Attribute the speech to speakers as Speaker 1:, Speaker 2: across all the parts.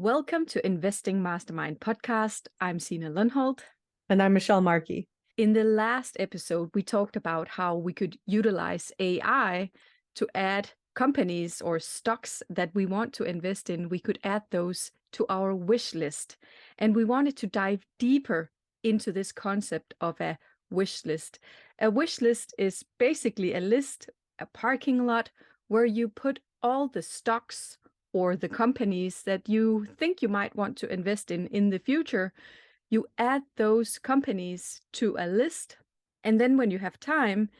Speaker 1: Welcome to Investing Mastermind Podcast. I'm Signe and
Speaker 2: And I'm Michelle Markey.
Speaker 1: In the last episode, we talked about how we could utilize AI to add companies or stocks that we want to invest in. We could add those to our wish list. And we wanted to dive deeper into this concept of a wish list. A wish list is basically a list, a parking lot, where you put all the stocks or the companies that you think you might want to invest in the future. You add those companies to a list, and then when you have time,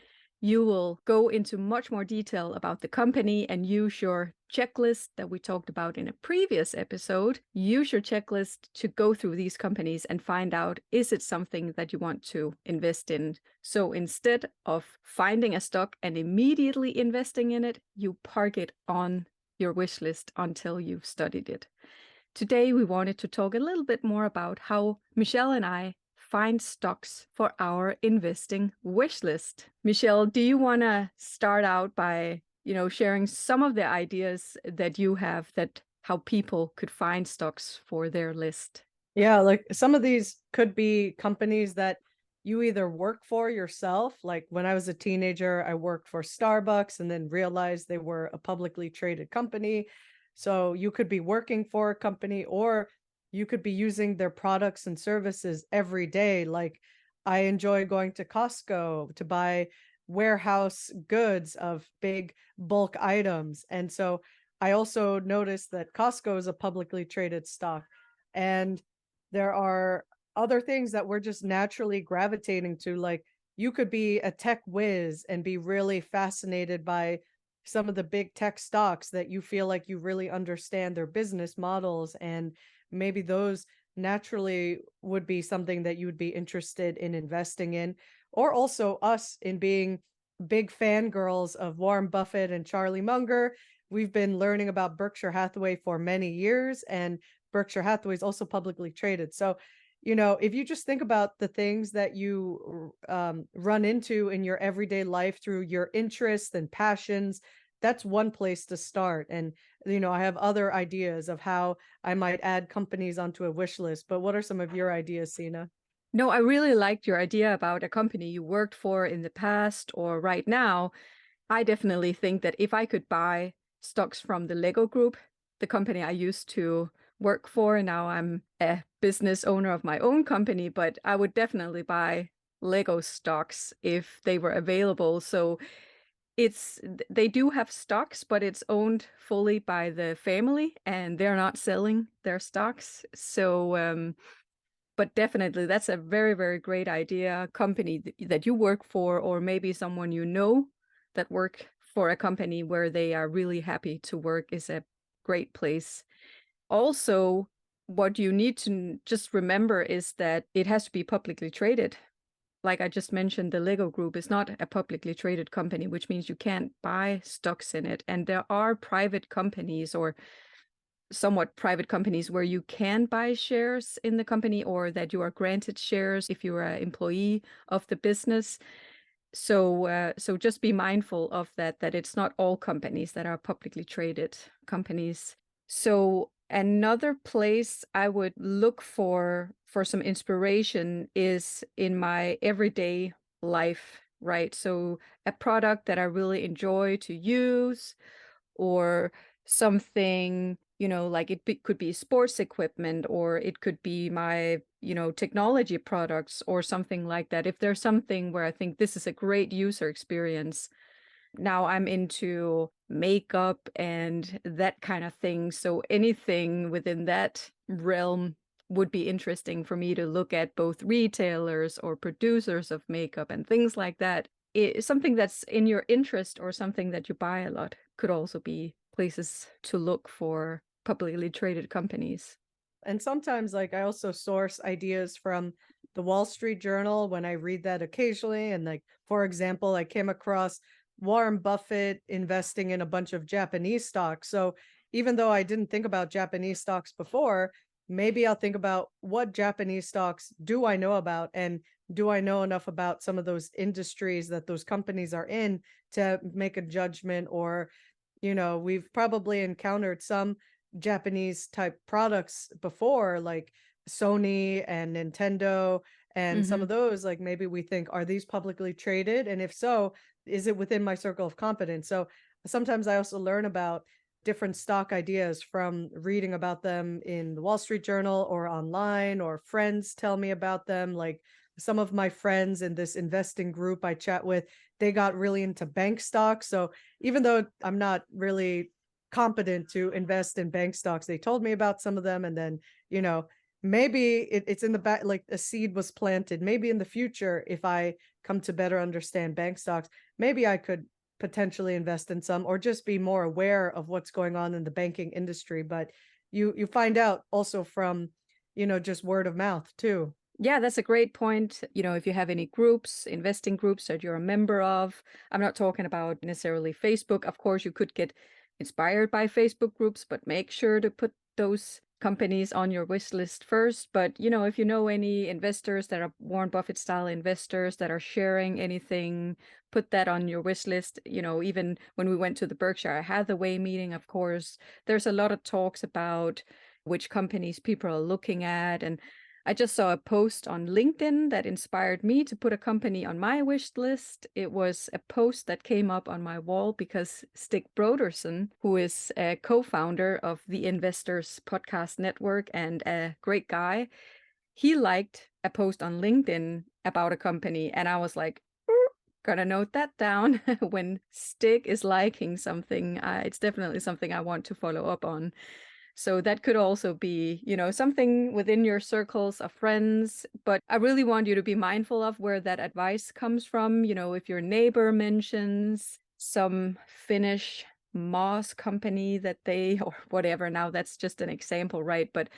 Speaker 1: you will go into much more detail about the company and use your checklist that we talked about in a previous episode. Use your checklist to go through these companies and find out, is it something that you want to invest in? So instead of finding a stock and immediately investing in it, you park it on your wish list until you've studied it. Today, we wanted to talk a little bit more about how Michelle and I find stocks for our investing wish list. Michelle, do you want to start out by, sharing some of the ideas that you have that how people could find stocks for their list?
Speaker 2: Yeah, like some of these could be companies that you either work for yourself. Like when I was a teenager, I worked for Starbucks and then realized they were a publicly traded company. So you could be working for a company, or you could be using their products and services every day. Like I enjoy going to Costco to buy warehouse goods of big bulk items. And so I also noticed that Costco is a publicly traded stock. And there are other things that we're just naturally gravitating to. Like you could be a tech whiz and be really fascinated by some of the big tech stocks that you feel like you really understand their business models, and maybe those naturally would be something that you would be interested in investing in. Or also us in being big fangirls of Warren Buffett and Charlie Munger. We've been learning about Berkshire Hathaway for many years, and Berkshire Hathaway is also publicly traded. So if you just think about the things that you run into in your everyday life through your interests and passions, that's one place to start. And, I have other ideas of how I might add companies onto a wish list. But what are some of your ideas, Signe?
Speaker 1: No, I really liked your idea about a company you worked for in the past or right now. I definitely think that if I could buy stocks from the Lego Group, the company I used to work for, and now I'm a business owner of my own company, but I would definitely buy Lego stocks if they were available. So they do have stocks, but it's owned fully by the family and they're not selling their stocks. So, but definitely that's a very, very great idea. Company that you work for, or maybe someone that work for a company where they are really happy to work, is a great place. Also, what you need to just remember is that it has to be publicly traded. Like I just mentioned, the Lego Group is not a publicly traded company, which means you can't buy stocks in it. And there are private companies or somewhat private companies where you can buy shares in the company, or that you are granted shares if you're an employee of the business. So just be mindful of that it's not all companies that are publicly traded companies. So another place I would look for some inspiration is in my everyday life, right? So a product that I really enjoy to use, or something, like could be sports equipment, or it could be my, technology products or something like that. If there's something where I think this is a great user experience. Now I'm into makeup and that kind of thing. So anything within that realm would be interesting for me to look at, both retailers or producers of makeup and things like that. Something that's in your interest or something that you buy a lot could also be places to look for publicly traded companies.
Speaker 2: And sometimes, like, I also source ideas from the Wall Street Journal when I read that occasionally. And like, for example, I came across Warren Buffett investing in a bunch of Japanese stocks. So even though I didn't think about Japanese stocks before, maybe I'll think about what Japanese stocks do I know about, and do I know enough about some of those industries that those companies are in to make a judgment. Or, we've probably encountered some Japanese type products before, like Sony and Nintendo and some of those, like maybe we think, are these publicly traded? And if so, is it within my circle of competence? So sometimes I also learn about different stock ideas from reading about them in the Wall Street Journal or online, or friends tell me about them. Like some of my friends in this investing group I chat with, they got really into bank stocks. So even though I'm not really competent to invest in bank stocks, they told me about some of them. And then, maybe it's in the back, like a seed was planted. Maybe in the future, if I come to better understand bank stocks, maybe I could potentially invest in some, or just be more aware of what's going on in the banking industry. But you find out also from, just word of mouth too.
Speaker 1: Yeah, that's a great point. If you have any groups, investing groups that you're a member of, I'm not talking about necessarily Facebook. Of course, you could get inspired by Facebook groups, but make sure to put those companies on your wish list first. But, if you know any investors that are Warren Buffett style investors that are sharing anything, put that on your wish list. Even when we went to the Berkshire Hathaway meeting, of course, there's a lot of talks about which companies people are looking at. And I just saw a post on LinkedIn that inspired me to put a company on my wish list. It was a post that came up on my wall because Stig Brodersen, who is a co-founder of the Investors Podcast Network and a great guy, he liked a post on LinkedIn about a company. And I was like, gonna note that down. When Stig is liking something, it's definitely something I want to follow up on. So that could also be, something within your circles of friends. But I really want you to be mindful of where that advice comes from. If your neighbor mentions some Finnish moss company that they, or whatever, now that's just an example, right? But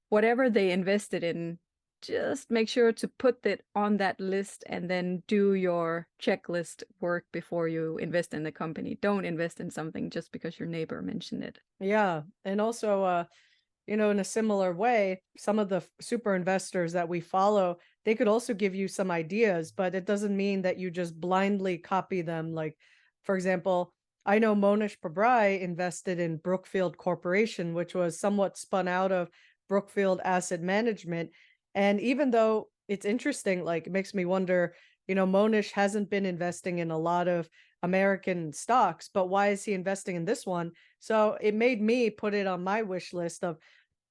Speaker 1: whatever they invested in, just make sure to put it on that list and then do your checklist work before you invest in the company. Don't invest in something just because your neighbor mentioned it.
Speaker 2: Yeah. And also, in a similar way, some of the super investors that we follow, they could also give you some ideas, but it doesn't mean that you just blindly copy them. Like, for example, I know Monish Pabrai invested in Brookfield Corporation, which was somewhat spun out of Brookfield Asset Management. And even though it's interesting, like it makes me wonder, Monish hasn't been investing in a lot of American stocks, but why is he investing in this one? So it made me put it on my wish list of,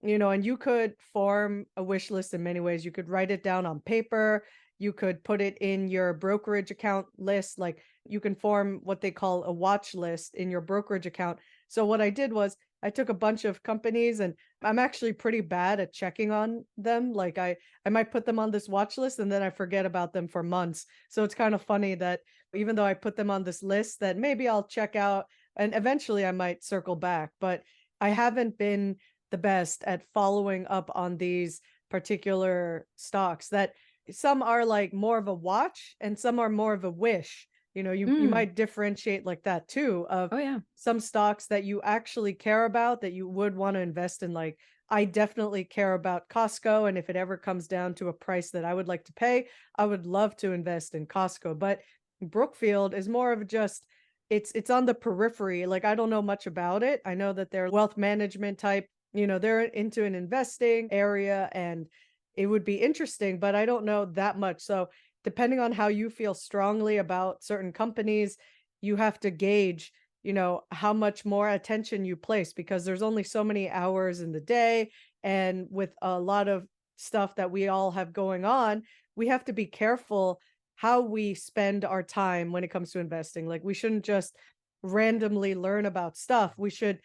Speaker 2: and you could form a wish list in many ways. You could write it down on paper. You could put it in your brokerage account list. Like you can form what they call a watch list in your brokerage account. So what I did was I took a bunch of companies, and I'm actually pretty bad at checking on them. Like I might put them on this watch list and then I forget about them for months. So it's kind of funny that even though I put them on this list that maybe I'll check out and eventually I might circle back, but I haven't been the best at following up on these particular stocks. That some are like more of a watch and some are more of a wish. You might differentiate like that too, of
Speaker 1: Oh, yeah.
Speaker 2: some stocks that you actually care about, that you would want to invest in. Like I definitely care about Costco, and if it ever comes down to a price that I would like to pay, I would love to invest in Costco. But Brookfield is more of just, it's on the periphery. Like I don't know much about it. I know that they're wealth management type, they're into an investing area and it would be interesting, but I don't know that much. So depending on how you feel strongly about certain companies, you have to gauge, how much more attention you place, because there's only so many hours in the day. And with a lot of stuff that we all have going on, we have to be careful how we spend our time when it comes to investing. Like we shouldn't just randomly learn about stuff. We should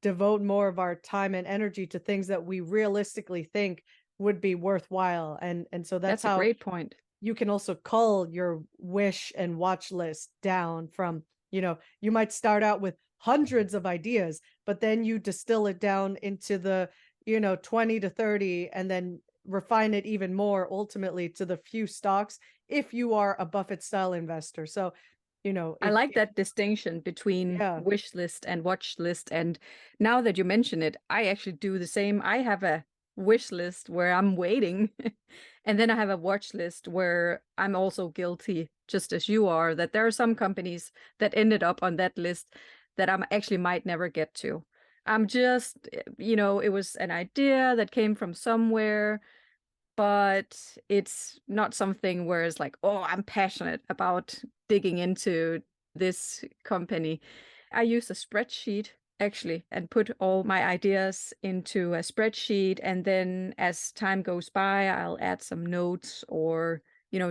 Speaker 2: devote more of our time and energy to things that we realistically think would be worthwhile. And so that's
Speaker 1: a
Speaker 2: how
Speaker 1: great point.
Speaker 2: you can also cull your wish and watch list down from, you might start out with hundreds of ideas, but then you distill it down into the, 20 to 30, and then refine it even more ultimately to the few stocks if you are a Buffett style investor. So,
Speaker 1: I like that distinction between
Speaker 2: yeah.
Speaker 1: wish list and watch list. And now that you mention it, I actually do the same. I have a wish list where I'm waiting, and then I have a watch list where I'm also guilty, just as you are, that there are some companies that ended up on that list that I actually might never get to. I'm just, it was an idea that came from somewhere, but it's not something where it's like, oh, I'm passionate about digging into this company. I use a spreadsheet actually and put all my ideas into a spreadsheet. And then as time goes by, I'll add some notes or,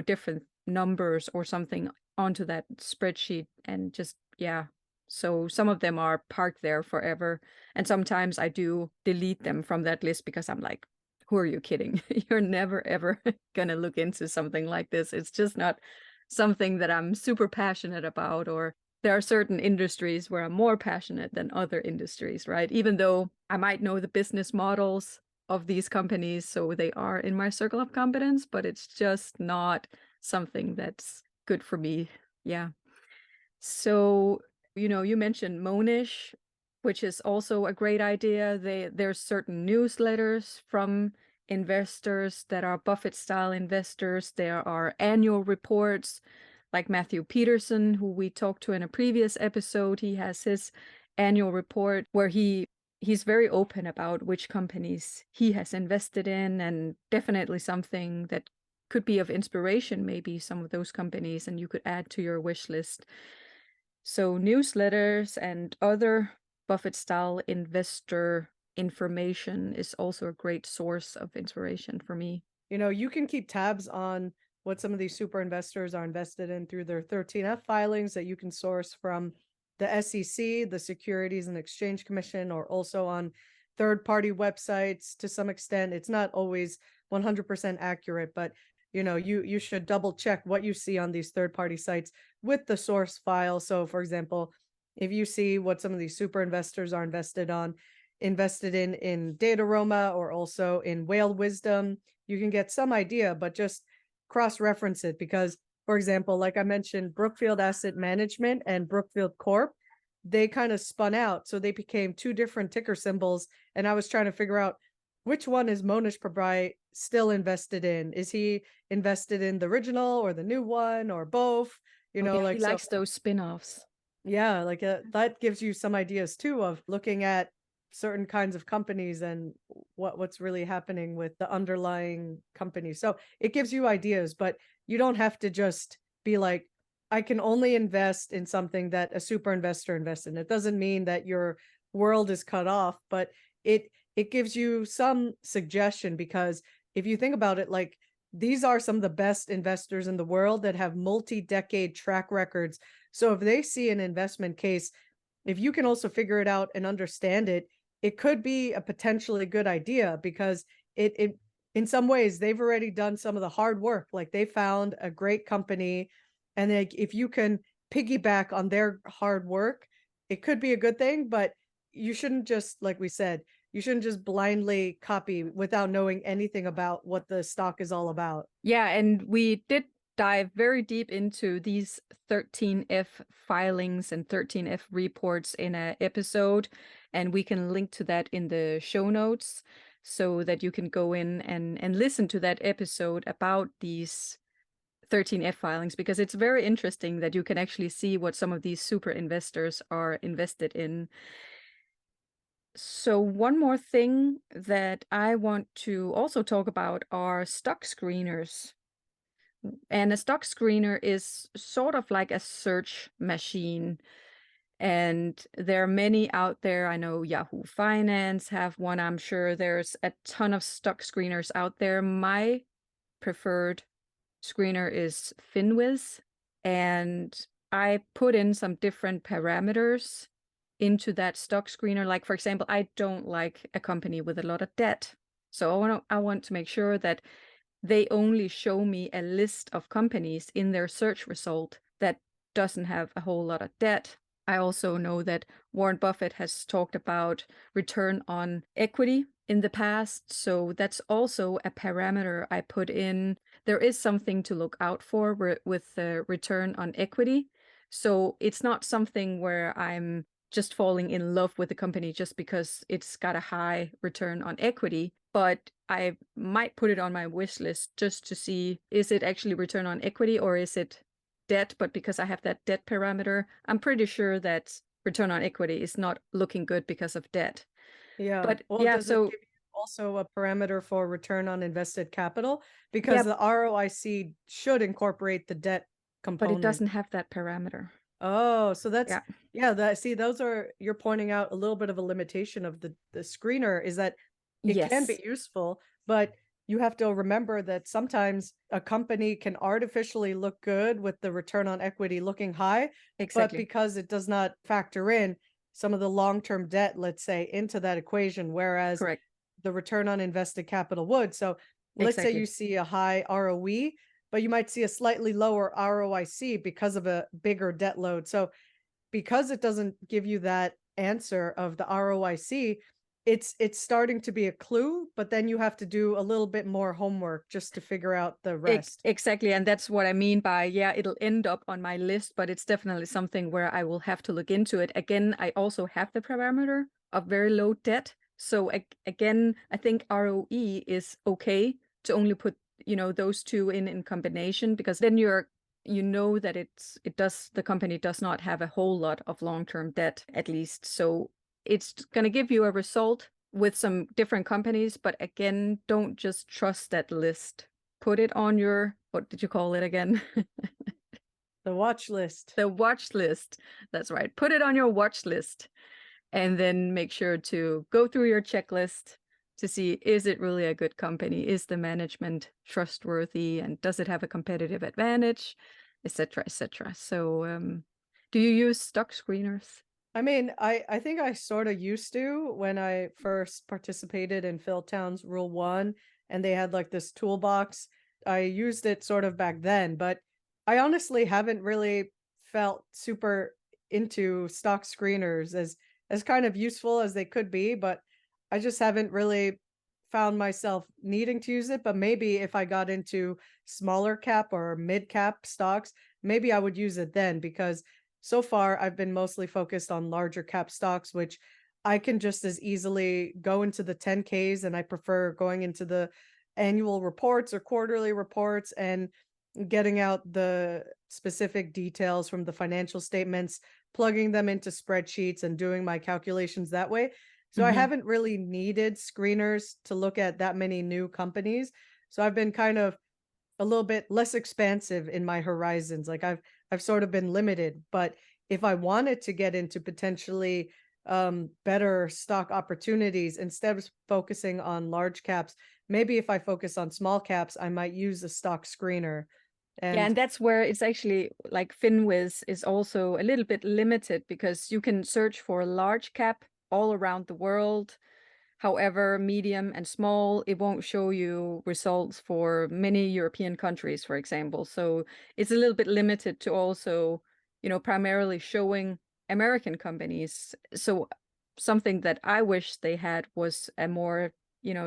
Speaker 1: different numbers or something onto that spreadsheet and just, yeah. So some of them are parked there forever. And sometimes I do delete them from that list because I'm like, who are you kidding? You're never, ever going to look into something like this. It's just not something that I'm super passionate about, or there are certain industries where I'm more passionate than other industries, right? Even though I might know the business models of these companies, so they are in my circle of competence, but it's just not something that's good for me. Yeah. So, you mentioned Monish, which is also a great idea. There's certain newsletters from investors that are Buffett style investors. There are annual reports like Matthew Peterson, who we talked to in a previous episode. He has his annual report where he's very open about which companies he has invested in, and definitely something that could be of inspiration, maybe some of those companies, and you could add to your wish list. So newsletters and other Buffett style investor information is also a great source of inspiration for me.
Speaker 2: You can keep tabs on what some of these super investors are invested in through their 13F filings that you can source from the SEC, the Securities and Exchange Commission, or also on third-party websites to some extent. It's not always 100% accurate, but you should double check what you see on these third-party sites with the source file. So for example, if you see what some of these super investors are invested in Dataroma or also in Whale Wisdom, you can get some idea, but just cross-reference it because, for example, like I mentioned, Brookfield Asset Management and Brookfield Corp, they kind of spun out. So they became two different ticker symbols. And I was trying to figure out which one is Monish Pabrai still invested in? Is he invested in the original or the new one or both?
Speaker 1: He likes those spin-offs.
Speaker 2: Yeah, like that gives you some ideas too of looking at certain kinds of companies and what's really happening with the underlying company. So it gives you ideas, but you don't have to just be like, I can only invest in something that a super investor invests in. It doesn't mean that your world is cut off, but it gives you some suggestion, because if you think about it, like these are some of the best investors in the world that have multi-decade track records. So if they see an investment case, if you can also figure it out and understand it, it could be a potentially good idea, because it in some ways they've already done some of the hard work. Like they found a great company, and if you can piggyback on their hard work, it could be a good thing. But you shouldn't just, like we said, you shouldn't just blindly copy without knowing anything about what the stock is all about.
Speaker 1: Yeah, and we did dive very deep into these 13F filings and 13F reports in an episode, and we can link to that in the show notes so that you can go in and listen to that episode about these 13F filings, because it's very interesting that you can actually see what some of these super investors are invested in. So one more thing that I want to also talk about are stock screeners. And a stock screener is sort of like a search machine. And there are many out there. I know Yahoo Finance have one. I'm sure there's a ton of stock screeners out there. My preferred screener is Finwiz. And I put in some different parameters into that stock screener. Like, for example, I don't like a company with a lot of debt. So I want to make sure that they only show me a list of companies in their search result that doesn't have a whole lot of debt. I also know that Warren Buffett has talked about return on equity in the past. So that's also a parameter I put in. There is something to look out for with the return on equity. So it's not something where I'm just falling in love with the company just because it's got a high return on equity, but I might put it on my wish list just to see, is it actually return on equity or is it debt? But because I have that debt parameter, I'm pretty sure that return on equity is not looking good because of debt.
Speaker 2: Yeah.
Speaker 1: But
Speaker 2: Well,
Speaker 1: yeah,
Speaker 2: does it
Speaker 1: so
Speaker 2: give you also a parameter for return on invested capital? Because
Speaker 1: yeah,
Speaker 2: the ROIC should incorporate the debt
Speaker 1: but it
Speaker 2: component.
Speaker 1: doesn't have that parameter.
Speaker 2: Oh, so
Speaker 1: Yeah.
Speaker 2: those are, you're pointing out a little bit of a limitation of the screener, is that it can
Speaker 1: Yes,
Speaker 2: be useful, but you have to remember that sometimes a company can artificially look good with the return on equity looking high, but
Speaker 1: exactly.
Speaker 2: because it does not factor in some of the long-term debt, let's say, into that equation, whereas
Speaker 1: Correct.
Speaker 2: the return on invested capital would. So let's say you
Speaker 1: Exactly.
Speaker 2: see a high ROE, but you might see a slightly lower ROIC because of a bigger debt load. So because it doesn't give you that answer of the ROIC, it's starting to be a clue, but then you have to do a little bit more homework just to figure out the rest.
Speaker 1: Exactly. And that's what I mean by, yeah, it'll end up on my list, but it's definitely something where I will have to look into it. Again, I also have the parameter of very low debt. So again, I think ROE is okay to only put, those two in combination, because then you know that the company does not have a whole lot of long-term debt, at least. So it's going to give you a result with some different companies, but again, don't just trust that list. Put it on your, what did you call it again?
Speaker 2: The watch list.
Speaker 1: The watch list. That's right. Put it on your watch list, and then make sure to go through your checklist to see, is it really a good company? Is the management trustworthy? And does it have a competitive advantage? Etc. etc. So do you use stock screeners?
Speaker 2: I mean, I think I sort of used to when I first participated in Philtown's Rule 1, and they had like this toolbox. I used it sort of back then, but I honestly haven't really felt super into stock screeners as kind of useful as they could be, but I just haven't really found myself needing to use it. But maybe if I got into smaller cap or mid cap stocks, maybe I would use it then, because so far I've been mostly focused on larger cap stocks, which I can just as easily go into the 10Ks, and I prefer going into the annual reports or quarterly reports and getting out the specific details from the financial statements, plugging them into spreadsheets and doing my calculations that way. So I
Speaker 1: Mm-hmm.
Speaker 2: haven't really needed screeners to look at that many new companies. So I've been kind of a little bit less expansive in my horizons. Like I've sort of been limited, but if I wanted to get into potentially better stock opportunities, instead of focusing on large caps, maybe if I focus on small caps, I might use a stock screener.
Speaker 1: Yeah,
Speaker 2: And
Speaker 1: and that's where it's actually like FinWiz is also a little bit limited, because you can search for large cap all around the world. However, medium and small, it won't show you results for many European countries, for example. So it's a little bit limited to also, primarily showing American companies. So something that I wish they had was a more,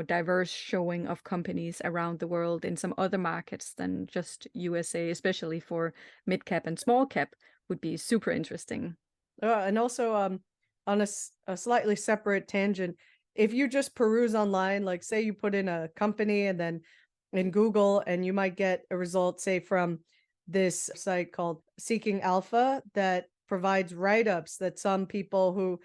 Speaker 1: diverse showing of companies around the world in some other markets than just USA, especially for mid cap and small cap, would be super interesting.
Speaker 2: and also on a slightly separate tangent, if you just peruse online, like say you put in a company and then in Google, and you might get a result, say from this site called Seeking Alpha, that provides write-ups that some people who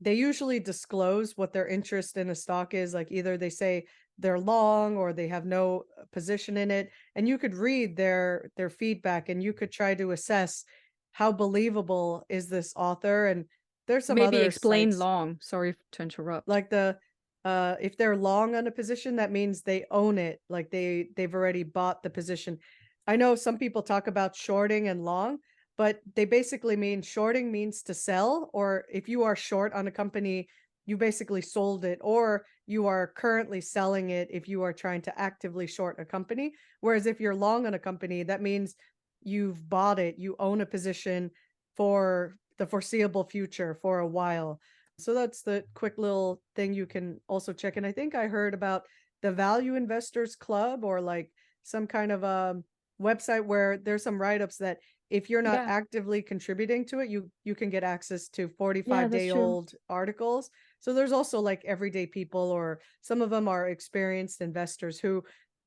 Speaker 2: they usually disclose what their interest in a stock is. Like either they say they're long or they have no position in it, and you could read their feedback, and you could try to assess how believable is this author. And there's some
Speaker 1: Maybe
Speaker 2: other
Speaker 1: explain
Speaker 2: sites
Speaker 1: long. Sorry to interrupt.
Speaker 2: like if they're long on a position, that means they own it, like they've already bought the position. I know some people talk about shorting and long, but they basically mean shorting means to sell, or if you are short on a company, you basically sold it, or you are currently selling it if you are trying to actively short a company. Whereas if you're long on a company, that means you've bought it, you own a position for the foreseeable future for a while. So that's the quick little thing you can also check. And I think I heard about the Value Investors Club, or like some kind of a website where there's some write-ups that if you're not
Speaker 1: Yeah,
Speaker 2: actively contributing to it, you can get access to
Speaker 1: yeah,
Speaker 2: 45
Speaker 1: that's
Speaker 2: day
Speaker 1: true.
Speaker 2: old articles. So there's also like everyday people, or some of them are experienced investors who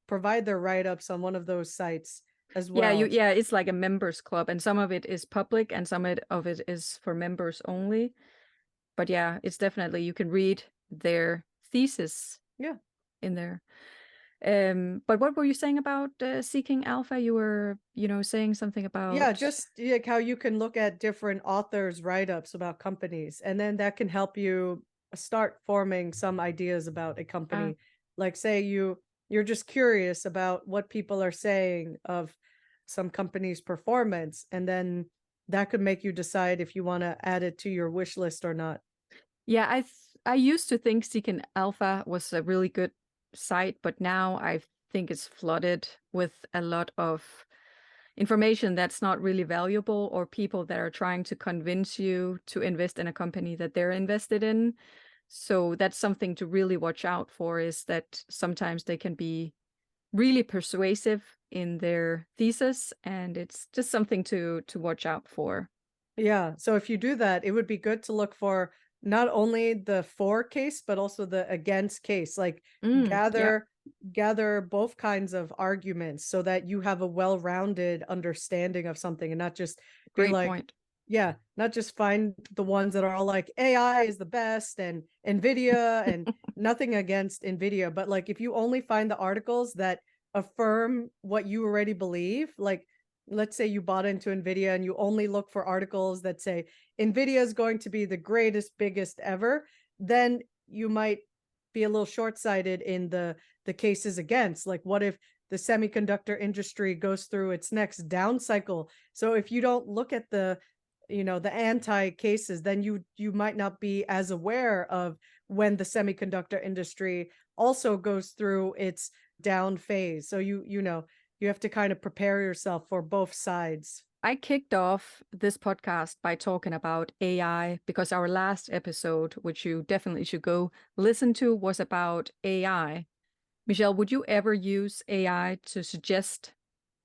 Speaker 2: provide their write-ups on one of those sites. as
Speaker 1: Yeah,
Speaker 2: well.
Speaker 1: it's like a members club, and some of it is public and some of it is for members only. But yeah, it's definitely, you can read their thesis
Speaker 2: Yeah.
Speaker 1: in there. But what were you saying about Seeking Alpha? You were, saying something
Speaker 2: Yeah,
Speaker 1: about.
Speaker 2: just like how you can look at different authors' write-ups about companies, and then that can help you start forming some ideas about a
Speaker 1: uh,
Speaker 2: company. Like say you're just curious about what people are saying of some company's performance, and then that could make you decide if you want to add it to your wish list or not.
Speaker 1: Yeah, I used to think Seeking Alpha was a really good site, but now I think it's flooded with a lot of information that's not really valuable, or people that are trying to convince you to invest in a company that they're invested in. So that's something to really watch out for, is that sometimes they can be really persuasive in their thesis, and it's just something to watch out for.
Speaker 2: Yeah. So if you do that, it would be good to look for not only the for case, but also the against case. Like
Speaker 1: Yeah,
Speaker 2: gather both kinds of arguments so that you have a well-rounded understanding of something and not just be
Speaker 1: great
Speaker 2: like,
Speaker 1: point.
Speaker 2: yeah, not just find the ones that are all like AI is the best and Nvidia and nothing against Nvidia, but like if you only find the articles that affirm what you already believe, like let's say you bought into Nvidia and you only look for articles that say Nvidia is going to be the greatest, biggest ever, then you might be a little short-sighted in the cases against. Like what if the semiconductor industry goes through its next down cycle? So if you don't look at the the anti cases, then you might not be as aware of when the semiconductor industry also goes through its down phase. So you have to kind of prepare yourself for both sides.
Speaker 1: I kicked off this podcast by talking about AI because our last episode, which you definitely should go listen to, was about AI. Michelle, would you ever use AI to suggest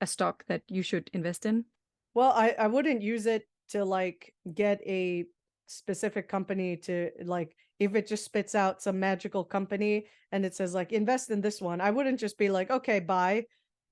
Speaker 1: a stock that you should invest in?
Speaker 2: Well, I wouldn't use it to like get a specific company to like if it just spits out some magical company and it says like invest in this one. I wouldn't just be like, okay, buy,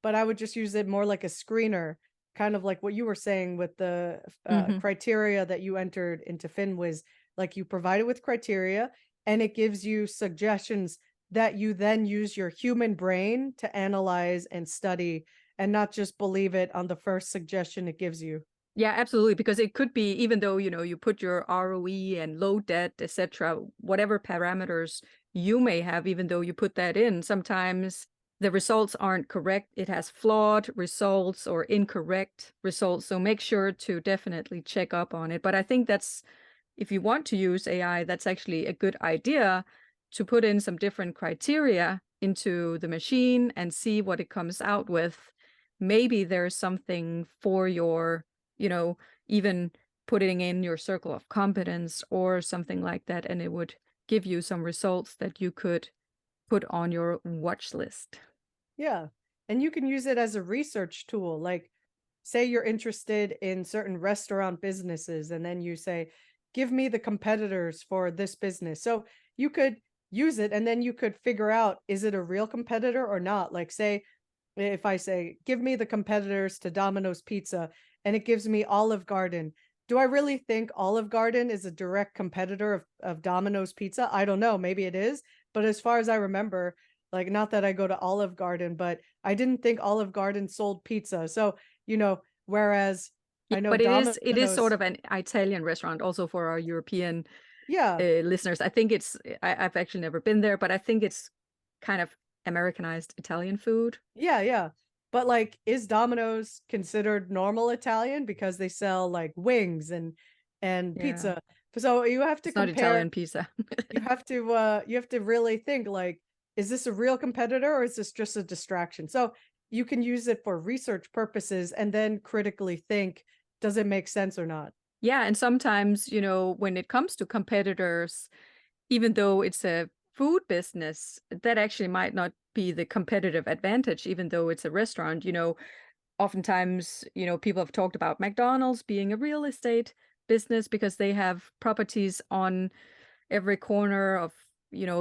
Speaker 2: but I would just use it more like a screener, kind of like what you were saying with the
Speaker 1: Hmm.
Speaker 2: criteria that you entered into FinWiz. Like you provide it with criteria and it gives you suggestions that you then use your human brain to analyze and study and not just believe it on the first suggestion it gives you.
Speaker 1: Yeah, absolutely. Because it could be, even though, you put your ROE and low debt, etc., whatever parameters you may have, even though you put that in, sometimes the results aren't correct. It has flawed results or incorrect results. So make sure to definitely check up on it. But I think that's, if you want to use AI, that's actually a good idea to put in some different criteria into the machine and see what it comes out with. Maybe there's something for your, you know, even putting in your circle of competence or something like that, and it would give you some results that you could put on your watch list.
Speaker 2: Yeah. And you can use it as a research tool. Like, say you're interested in certain restaurant businesses, and then you say, give me the competitors for this business. So you could use it and then you could figure out, is it a real competitor or not? Like, say, if I say, give me the competitors to Domino's Pizza, and it gives me Olive Garden. Do I really think Olive Garden is a direct competitor of Domino's Pizza? I don't know. Maybe it is. But as far as I remember, like, not that I go to Olive Garden, but I didn't think Olive Garden sold pizza. So, whereas
Speaker 1: Yeah,
Speaker 2: I know
Speaker 1: but it is sort
Speaker 2: Domino's,
Speaker 1: of an Italian restaurant also for our European
Speaker 2: yeah,
Speaker 1: listeners. I think I've actually never been there, but I think it's kind of Americanized Italian food.
Speaker 2: yeah, yeah. But like, is Domino's considered normal Italian because they sell like wings and
Speaker 1: Yeah,
Speaker 2: pizza? So you have to
Speaker 1: it's not
Speaker 2: compare.
Speaker 1: Italian pizza.
Speaker 2: You have to really think like, is this a real competitor or is this just a distraction? So you can use it for research purposes and then critically think, does it make sense or not?
Speaker 1: Yeah, and sometimes, when it comes to competitors, even though it's a food business, that actually might not be the competitive advantage, even though it's a restaurant. Oftentimes, people have talked about McDonald's being a real estate business because they have properties on every corner of,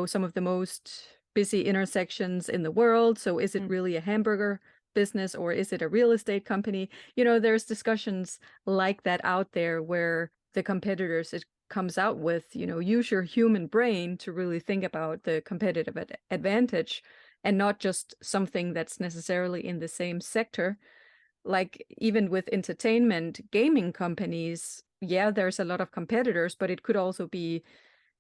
Speaker 1: some of the most busy intersections in the world. So is it
Speaker 2: Mm.
Speaker 1: really a hamburger business or is it a real estate company? There's discussions like that out there where the competitors it comes out with, use your human brain to really think about the competitive advantage and not just something that's necessarily in the same sector. Like even with entertainment, gaming companies, yeah, there's a lot of competitors, but it could also be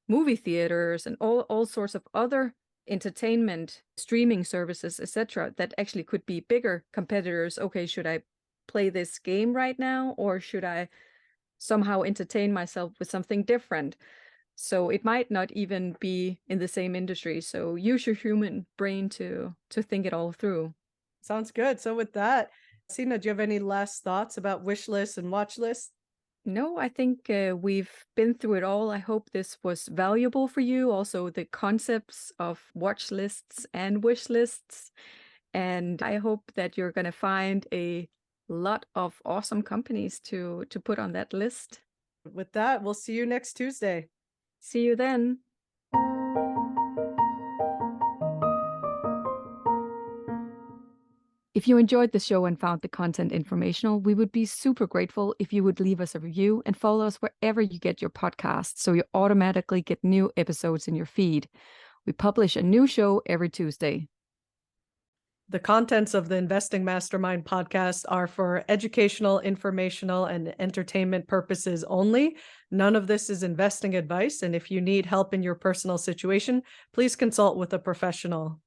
Speaker 1: movie theaters and all sorts of other entertainment streaming services, etc., that actually could be bigger competitors. Okay, should I play this game right now, or should I somehow entertain myself with something different? So it might not even be in the same industry. So use your human brain to think it all through.
Speaker 2: Sounds good. So with that, Signe, do you have any last thoughts about wish lists and watch lists?
Speaker 1: No, I think we've been through it all. I hope this was valuable for you. Also, the concepts of watch lists and wish lists. And I hope that you're going to find a lot of awesome companies to put on that list.
Speaker 2: With that, we'll see you next Tuesday.
Speaker 1: See you then. If you enjoyed the show and found the content informational, we would be super grateful if you would leave us a review and follow us wherever you get your podcasts so you automatically get new episodes in your feed. We publish a new show every Tuesday.
Speaker 2: The contents of the Investing Mastermind podcast are for educational, informational, and entertainment purposes only. None of this is investing advice, and if you need help in your personal situation, please consult with a professional.